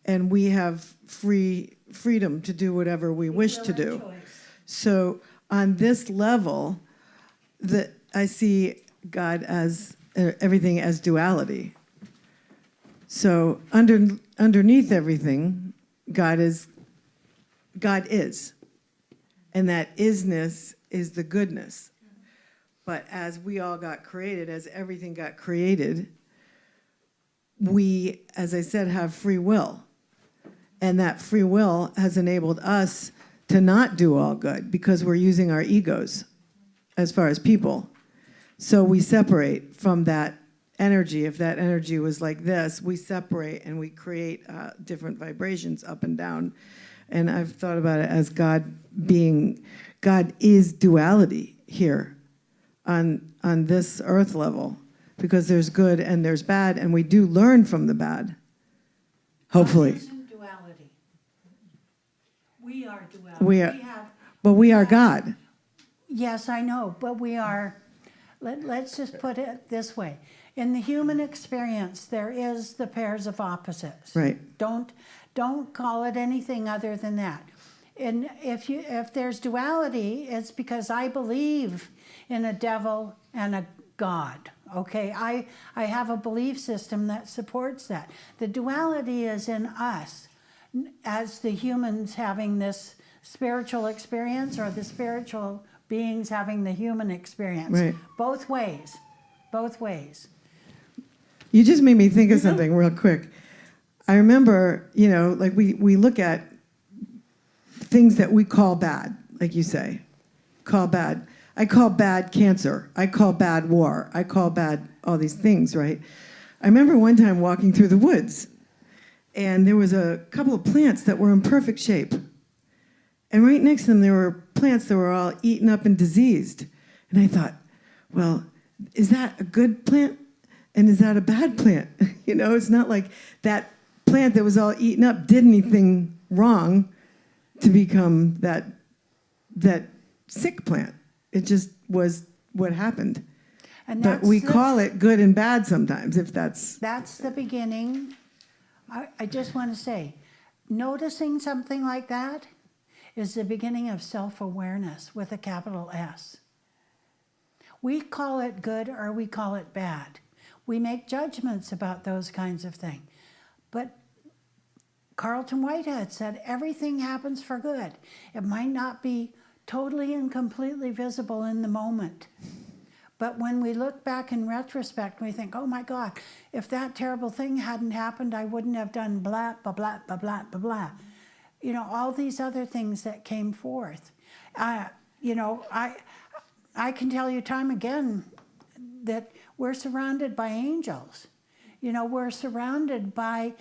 S9: And we have freedom to do whatever we wish to do. So on this level, I see God as everything as duality. So underneath everything, God is. And that isness is the goodness. But as we all got created, as everything got created, we, as I said, have free will. And that free will has enabled us to not do all good because we're using our egos as far as people. So we separate from that energy. If that energy was like this, we separate and we create different vibrations up and down. And I've thought about it as God is duality here on this earth level, because there's good and there's bad, and we do learn from the bad, hopefully.
S1: God isn't duality. We are duality.
S9: But we are God.
S1: Yes, I know, but we are, let's just put it this way. In the human experience, there is the pairs of opposites.
S9: Right.
S1: Don't call it anything other than that. And if there's duality, it's because I believe in a devil and a God. Okay, I have a belief system that supports that. The duality is in us as the humans having this spiritual experience, or the spiritual beings having the human experience.
S9: Right.
S1: Both ways.
S9: You just made me think of something real quick. I remember, like we look at things that we call bad, like you say, call bad. I call bad cancer. I call bad war. I call bad all these things, right? I remember one time walking through the woods, and there was a couple of plants that were in perfect shape. And right next to them, there were plants that were all eaten up and diseased. And I thought, well, is that a good plant? And is that a bad plant? It's not like that plant that was all eaten up did anything wrong to become that sick plant. It just was what happened.
S1: And
S9: but we call it good and bad sometimes, if that's...
S1: That's the beginning. I just want to say, noticing something like that is the beginning of self-awareness with a capital S. We call it good or we call it bad. We make judgments about those kinds of things. But Carlton Whitehead said everything happens for good. It might not be totally and completely visible in the moment. But when we look back in retrospect, we think, oh my God, if that terrible thing hadn't happened, I wouldn't have done blah, blah, blah, blah, blah, blah, blah. All these other things that came forth. I can tell you time again that we're surrounded by angels. We're surrounded by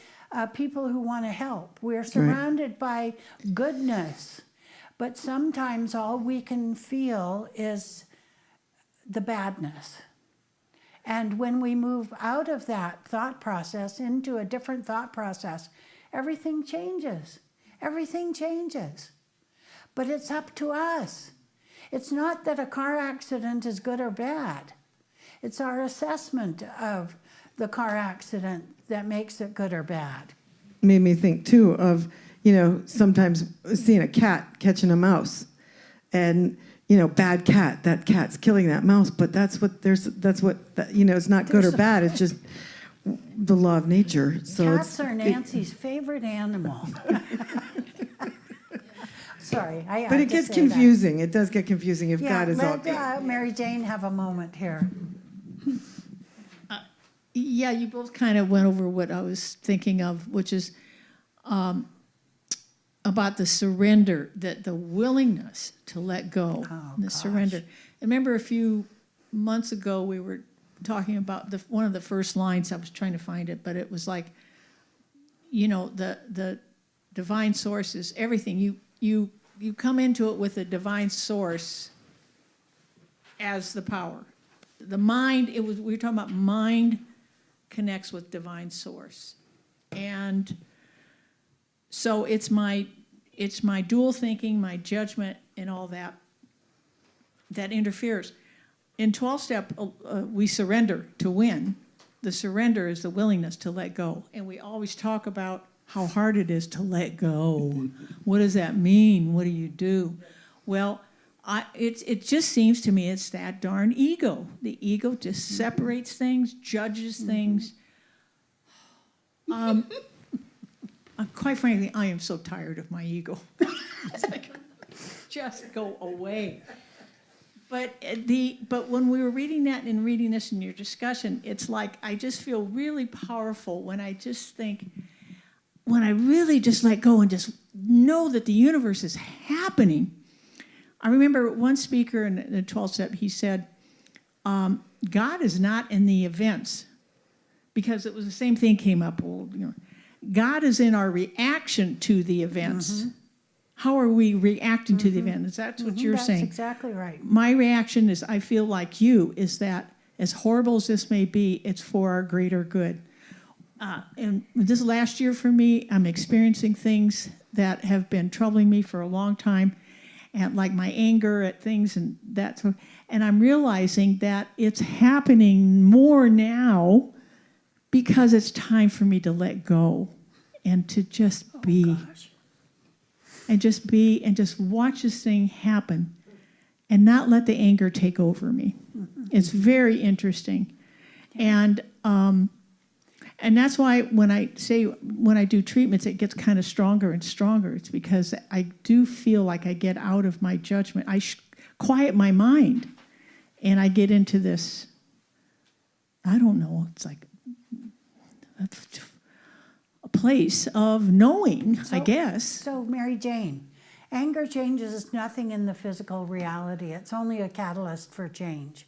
S1: people who want to help. We're surrounded by goodness. But sometimes all we can feel is the badness. And when we move out of that thought process into a different thought process, everything changes. everything changes. But it's up to us. It's not that a car accident is good or bad. It's our assessment of the car accident that makes it good or bad.
S9: Made me think too of, sometimes seeing a cat catching a mouse, and bad cat. That cat's killing that mouse, but it's not good or bad. It's just the law of nature. So
S1: Cats are Nancy's favorite animal. Sorry, I
S9: But
S1: had
S9: it
S1: to
S9: gets
S1: say
S9: confusing. It does get confusing if
S1: that.
S9: God is all
S1: Let
S9: good.
S1: Mary Jane have a moment here.
S5: Yeah, you both kind of went over what I was thinking of, which is about the surrender, that the willingness to let go, and the surrender. I remember a few months ago we were talking about one of the first lines. I was trying to find it, but it was like, the divine source is everything. You come into it with a divine source as the power. The mind, we were talking about mind connects with divine source. And so it's my dual thinking, my judgment, and all that interferes. In 12-step, we surrender to win. The surrender is the willingness to let go. And we always talk about how hard it is to let go. What does that mean? What do you do? Well, it just seems to me it's that darn ego. The ego just separates things, judges things. Quite frankly, I am so tired of my ego. It's like, just go away. But when we were reading that and reading this in your discussion, it's like I just feel really powerful when I just think, when I really just let go and just know that the universe is happening. I remember one speaker in the 12-step, he said, God is not in the events, because it was the same thing came up. God is in our reaction to the events. How are we reacting to the event? That's what you're saying.
S1: That's exactly right.
S5: My reaction is, I feel like you, is that as horrible as this may be, it's for our greater good. And this last year for me, I'm experiencing things that have been troubling me for a long time, and like my anger at things and that sort. And I'm realizing that it's happening more now because it's time for me to let go and to just be. And just be and just watch this thing happen and not let the anger take over me. It's very interesting. And that's why when I do treatments, it gets kind of stronger and stronger. It's because I do feel like I get out of my judgment. I quiet my mind, and I get into this, I don't know, it's like a place of knowing, I guess.
S1: So, Mary Jane, anger changes nothing in the physical reality. It's only a catalyst for change.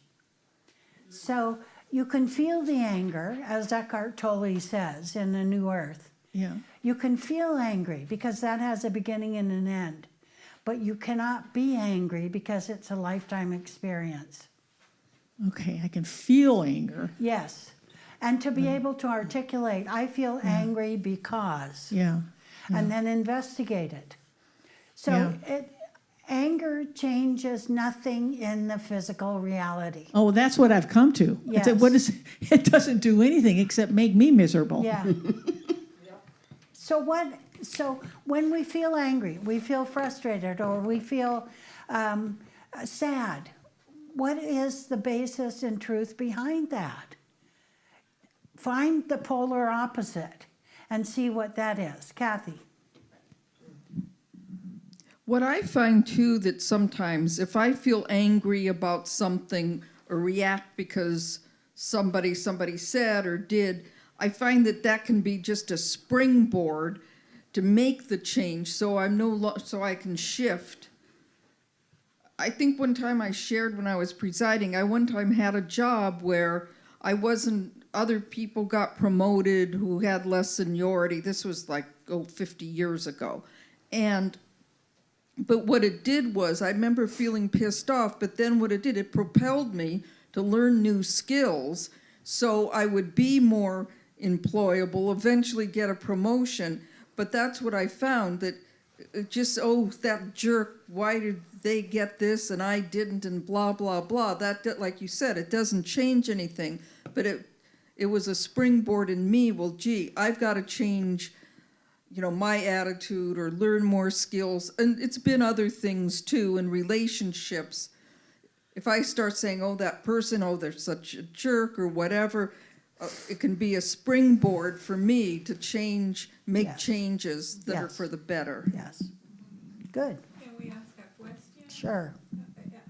S1: So you can feel the anger, as Eckhart Tolle says in The New Earth.
S5: Yeah.
S1: You can feel angry because that has a beginning and an end. But you cannot be angry because it's a lifetime experience.
S5: Okay, I can feel anger.
S1: Yes. And to be able to articulate, I feel angry because,
S5: Yeah.
S1: and then investigate it. So anger changes nothing in the physical reality.
S5: Oh, that's what I've come to.
S1: Yes.
S5: It doesn't do anything except make me miserable.
S1: Yeah. So when we feel angry, we feel frustrated, or we feel sad, what is the basis and truth behind that? Find the polar opposite and see what that is. Kathy.
S7: What I find too, that sometimes if I feel angry about something or react because somebody said or did, I find that can be just a springboard to make the change, so so I can shift. I think one time I shared when I was presiding, I one time had a job where other people got promoted who had less seniority. This was like 50 years ago. But what it did was, I remember feeling pissed off, but then what it did, it propelled me to learn new skills so I would be more employable, eventually get a promotion. But that's what I found, that just, oh, that jerk, why did they get this and I didn't, and blah, blah, blah. That, like you said, it doesn't change anything, but it was a springboard in me. Well, gee, I've got to change, my attitude or learn more skills. And it's been other things too, in relationships. If I start saying, oh, that person, oh, they're such a jerk or whatever, it can be a springboard for me to make
S1: Yes.
S7: changes that are
S1: Yes.
S7: for the better.
S1: Yes. Good,
S2: Can we ask a question?
S1: sure.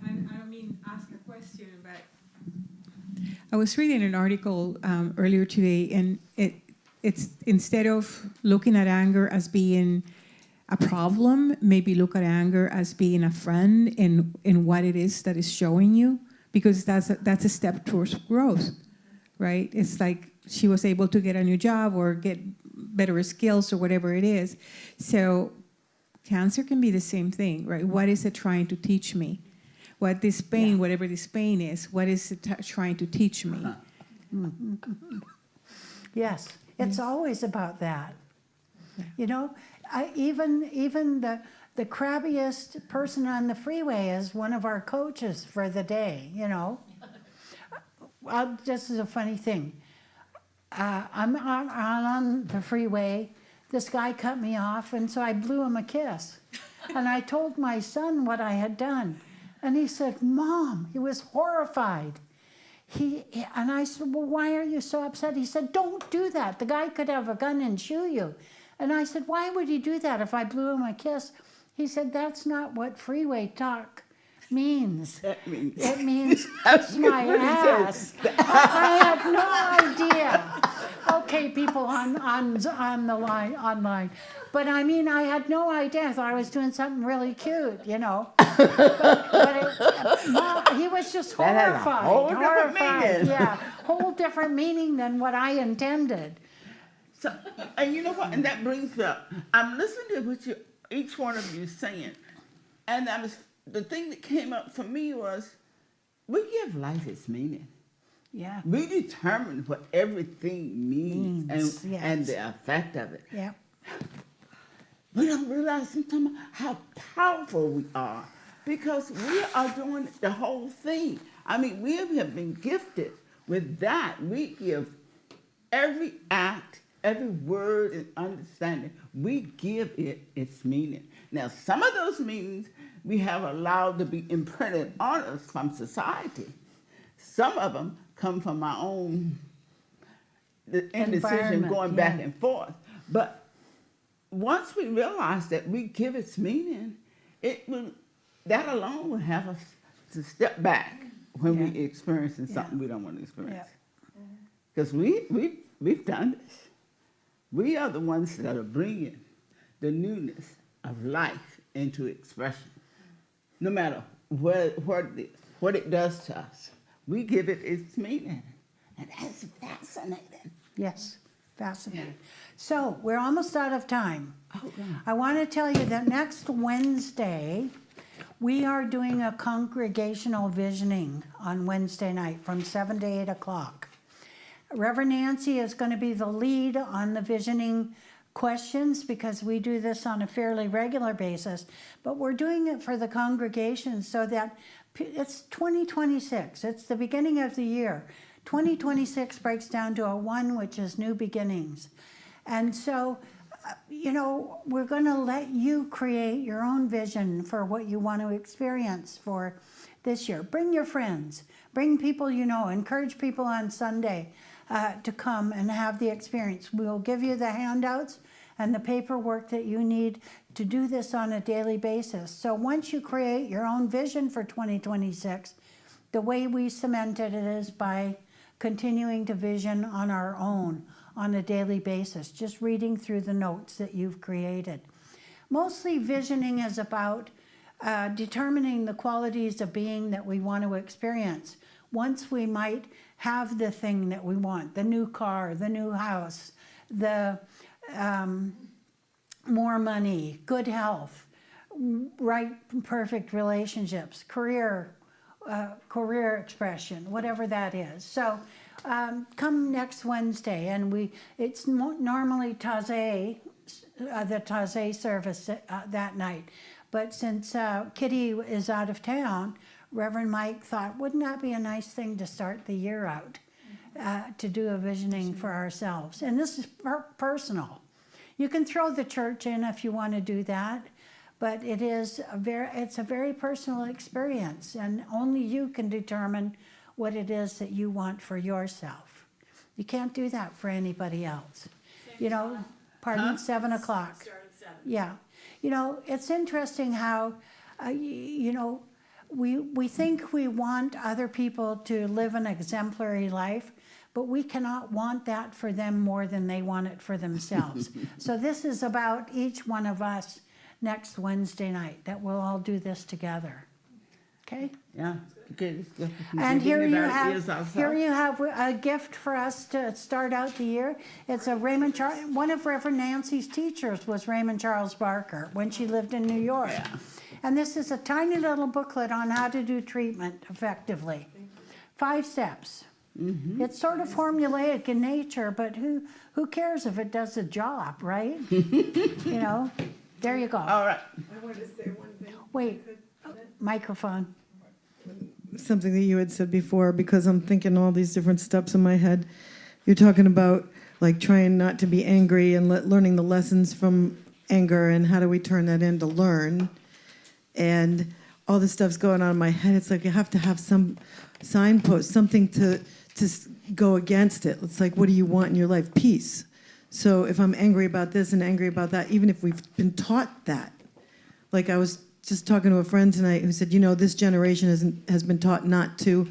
S2: I don't mean ask a question, but I was reading an article earlier today, and it's instead of looking at anger as being a problem, maybe look at anger as being a friend in what it is that is showing you, because that's a step towards growth, right? It's like she was able to get a new job or get better skills or whatever it is. So cancer can be the same thing, right? What is it trying to teach me? What this pain, whatever this pain is, what is it trying to teach me?
S1: Yes, it's always about that. Even the crabbiest person on the freeway is one of our coaches for the day, Well, this is a funny thing. I'm on the freeway. This guy cut me off, and so I blew him a kiss. And I told my son what I had done. And he said, Mom, he was horrified. And I said, well, why are you so upset? He said, don't do that. The guy could have a gun and shoot you. And I said, why would he do that if I blew him a kiss? He said, that's not what freeway talk means. It means kiss my ass. I had no idea. Okay, people on the line, online. But I mean, I had no idea. I thought I was doing something really cute, But he was just
S3: That has a
S1: horrified.
S3: whole different meaning.
S1: Yeah, whole different meaning than what I intended.
S3: So, and you know what? And that brings up, I'm listening to what each one of you is saying, and the thing that came up for me was, we give life its meaning.
S1: Yeah.
S3: We determine what everything means
S1: Means, yes.
S3: and the effect of it.
S1: Yeah.
S3: We don't realize sometimes how powerful we are, because we are doing the whole thing. I mean, we have been gifted with that. We give every act, every word and understanding, we give it its meaning. Now, some of those meanings we have allowed to be imprinted on us from society. Some of them come from our own indecision
S1: Environment,
S3: going back and forth. But once we realize that we give its meaning, that alone will have us to step back when we experiencing something we don't want to experience. Because we've done this. We are the ones that are bringing the newness of life into expression. No matter what it does to us, we give it its meaning. And that's fascinating.
S1: Yes, fascinating. So we're almost out of time.
S3: Oh, God.
S1: I want to tell you that next Wednesday, we are doing a congregational visioning on Wednesday night from 7 to 8 o'clock. Reverend Nancy is going to be the lead on the visioning questions, because we do this on a fairly regular basis, but we're doing it for the congregation so that it's 2026. It's the beginning of the year. 2026 breaks down to a 1, which is new beginnings. And so, we're going to let you create your own vision for what you want to experience for this year. Bring your friends, bring people encourage people on Sunday to come and have the experience. We'll give you the handouts and the paperwork that you need to do this on a daily basis. So once you create your own vision for 2026, the way we cemented it is by continuing to vision on our own on a daily basis, just reading through the notes that you've created. Mostly visioning is about determining the qualities of being that we want to experience. Once we might have the thing that we want, the new car, the new house, the more money, good health, right, perfect relationships, career expression, whatever that is. So come next Wednesday, and it's normally Taze the Taizé service that night. But since Kitty is out of town, Reverend Mike thought, wouldn't that be a nice thing to start the year out, to do a visioning for ourselves? And this is personal. You can throw the church in if you want to do that, but it's a very personal experience, and only you can determine what it is that you want for yourself. You can't do that for anybody else. You know, pardon, 7 o'clock.
S2: Start at 7.
S1: Yeah. You know, it's interesting how, you know, we think we want other people to live an exemplary life, but we cannot want that for them more than they want it for themselves. So this is about each one of us next Wednesday night, that we'll all do this together. Okay?
S3: Yeah. Okay.
S1: And here you have a gift for us to start out the year. It's a one of Reverend Nancy's teachers was Raymond Charles Barker when she lived in New York.
S3: Yeah.
S1: And this is a tiny little booklet on how to do treatment effectively. 5 steps. It's sort of formulaic in nature, but who cares if it does the job, right? You know, there you go.
S3: All right.
S4: I wanted to say one thing.
S1: Wait, microphone.
S9: Something that you had said before, because I'm thinking all these different steps in my head. You're talking about like trying not to be angry and learning the lessons from anger, and how do we turn that into learn? And all this stuff's going on in my head. It's like you have to have some signpost, something to go against it. It's like, what do you want in your life? Peace. So if I'm angry about this and angry about that, even if we've been taught that, like I was just talking to a friend tonight who said, you know, this generation has been taught not to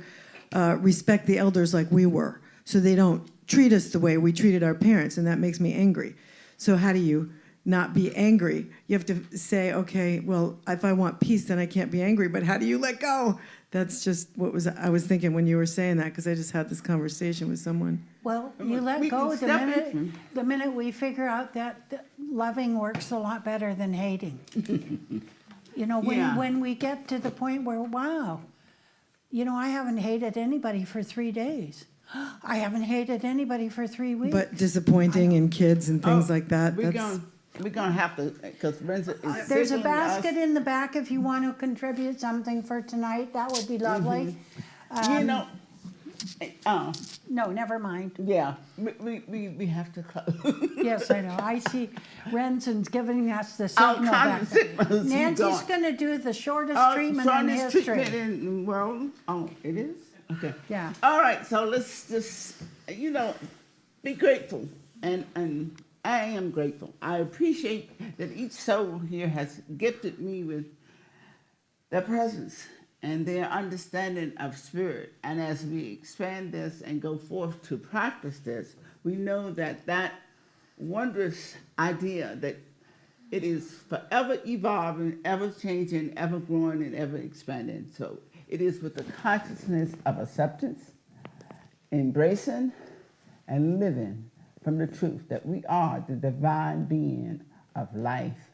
S9: respect the elders like we were. So they don't treat us the way we treated our parents, and that makes me angry. So how do you not be angry? You have to say, okay, well, if I want peace, then I can't be angry, but how do you let go? That's just I was thinking when you were saying that, because I just had this conversation with someone.
S1: Well, you let
S3: We
S1: go
S3: can step
S1: the minute we figure out that loving works a lot better than hating. You know,
S3: Yeah.
S1: when we get to the point where, wow, you know, I haven't hated anybody for 3 days. I haven't hated anybody for 3 weeks.
S9: But disappointing in kids and things like that.
S3: We're gonna have to, because Brenda is
S1: There's a
S3: signaling us.
S1: basket in the back if you want to contribute something for tonight. That would be lovely.
S3: You know,
S1: No, never mind.
S3: yeah, we have to close.
S1: Yes, I know. I see Renson's giving us the
S3: I'll
S1: signal
S3: kind
S1: back
S3: of
S1: there.
S3: sit by the seat
S1: Nancy's
S3: going.
S1: going to do the shortest treatment in
S3: Shortest
S1: history.
S3: treatment in the world. Oh, it is? Okay.
S1: Yeah.
S3: All right, so let's just, you know, be grateful. And I am grateful. I appreciate that each soul here has gifted me with their presence and their understanding of spirit. And as we expand this and go forth to practice this, we know that that wondrous idea that it is forever evolving, ever changing, ever growing, and ever expanding. So it is with the consciousness of acceptance, embracing, and living from the truth that we are the divine being of life,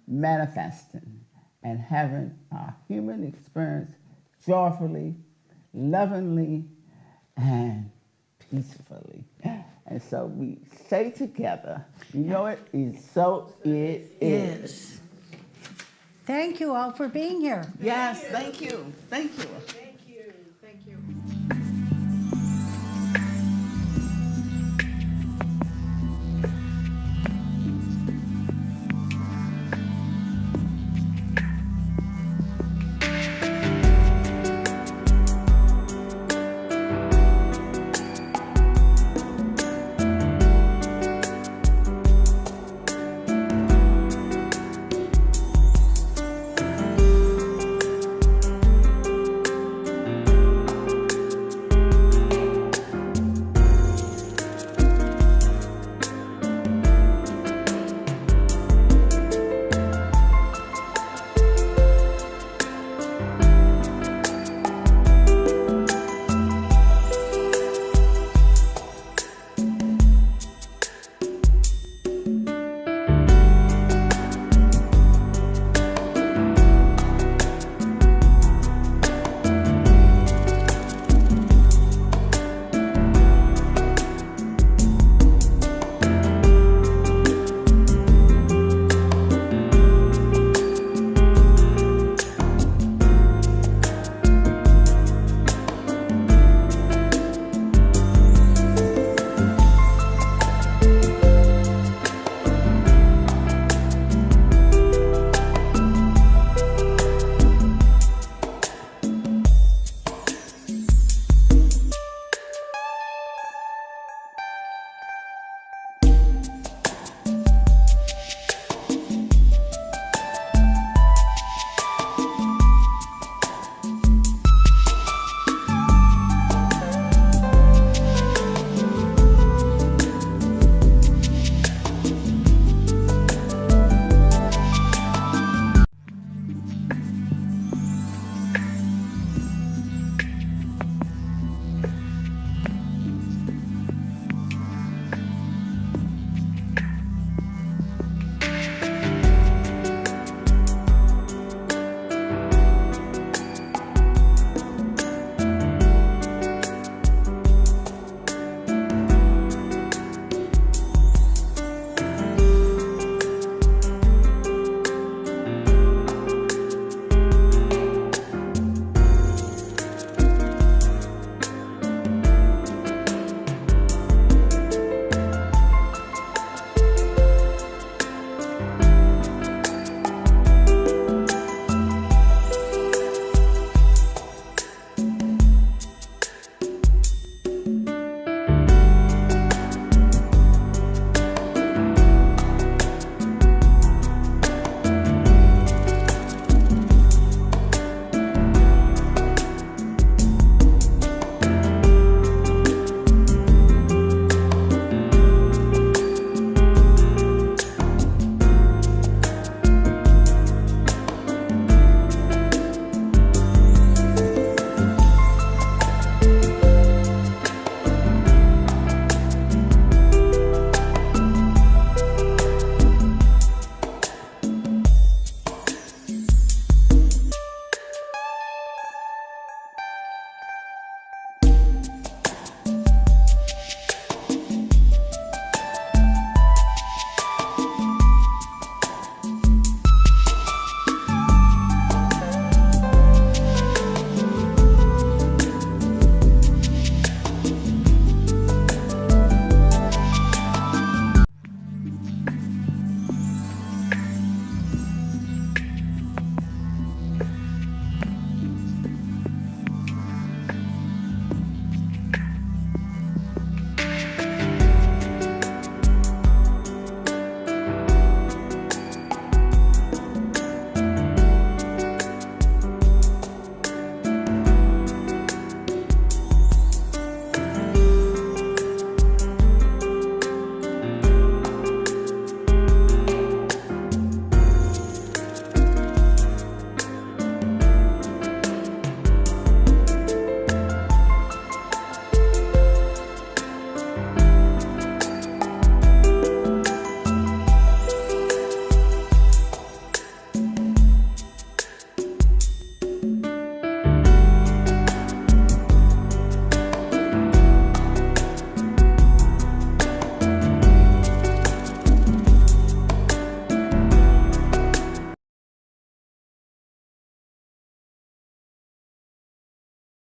S3: manifesting and having our human experience joyfully, lovingly, and peacefully. And so we say together, you know it is so it is.
S1: Thank you all for being here.
S3: Yes, thank you. Thank you.